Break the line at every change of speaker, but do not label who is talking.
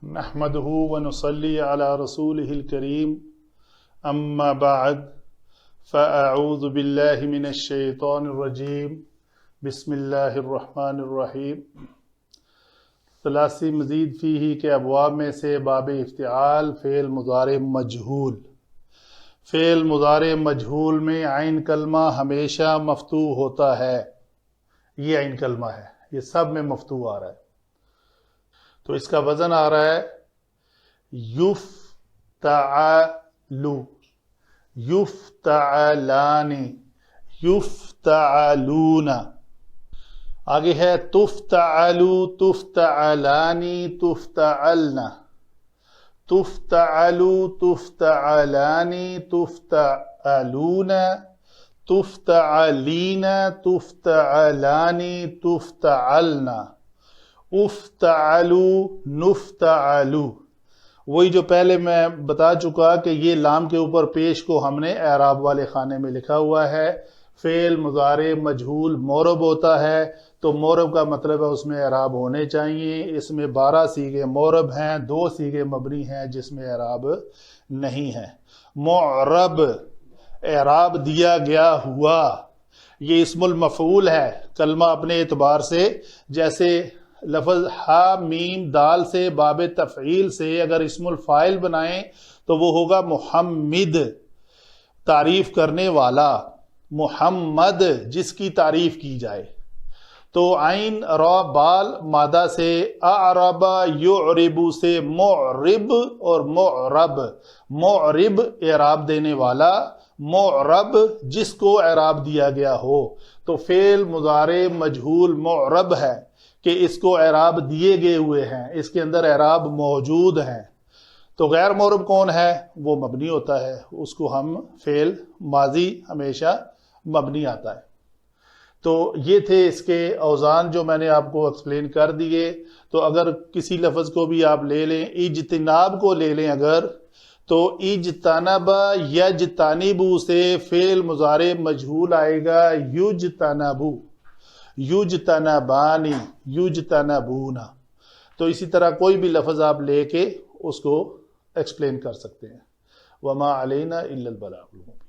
नहमदुहु व नुसल्ली अला रसूलिहिल करीम अम्मा बाद फ़अऊज़ु बिल्लाहि मिनश शैतानिर रजीम बिस्मिल्लाहिर रहमानिर रहीम। तलासी मज़ीद फ़ीही के अबवाब में से बाब इफ्तिआल फ़ेल मुज़ारे मजहूल। फ़ेल मुज़ारे मजहूल में आइन कलमा हमेशा मफ्तू होता है। ये आइन कलमा है, ये सब में मफ्तू आ रहा है। तो इसका वजन आ रहा है युफ्तअलु, युफ्तअलानी, युफ्तअलूना। आगे है तुफ्तअलु, तुफ्तअलानी, तुफ्तअलना, तुफ्तअलु, तुफ्तअलानी, तुफ्तअलूना, तुफ्तअलीना, तुफ्तअलानी, तुफ्तअलना, उफ्तअलु, नुफ्तअलु। वही जो पहले मैं बता चुका कि ये लाम के ऊपर पेश को हमने एराब वाले खाने में लिखा हुआ है। फेल मुज़ारे मजहूल मोरब होता है, तो मोरब का मतलब है उसमें एराब होने चाहिए। इसमें 12 सीगे मोरब हैं, 2 सीगे मबनी हैं जिसमें एराब नहीं है। मोरब एराब दिया गया हुआ, ये इस्मुल मफ़ऊल है कलमा अपने एतबार से। जैसे लफ्ज़ हा मीम दाल से बाब तफ़ईल से अगर इस्मुल फ़ाइल बनाएं तो वो होगा मुहम्मिद, तारीफ करने वाला, मुहम्मद जिसकी तारीफ की जाए। तो आइन रा बाल मादा से अरबा युरिबु से मुरिब और मुरब। मुरिब एराब देने वाला, मुरब जिसको एराब दिया गया हो। तो फेल मुज़ारे मजहूल मुरब है कि इसको एराब दिए गए हुए हैं, इसके अंदर एराब मौजूद हैं। तो गैर मोरब कौन है? वो मबनी होता है, उसको हम फेल माजी हमेशा मबनी आता है। तो ये थे इसके औज़ान जो मैंने आपको एक्सप्लेन कर दिए। तो अगर किसी लफ्ज़ को भी आप ले लें, इज्तिनाब को ले लें अगर, तो इज्तनबा यज्तनिबु से फेल मुज़ारे मजहूल आएगा युज्तनबु, युज्तनबानी, युज्तनबूना। तो इसी तरह कोई भी लफ्ज़ आप लेके उसको एक्सप्लेन कर सकते हैं। वमा अलैना इल्लल बलागुल मुबीन।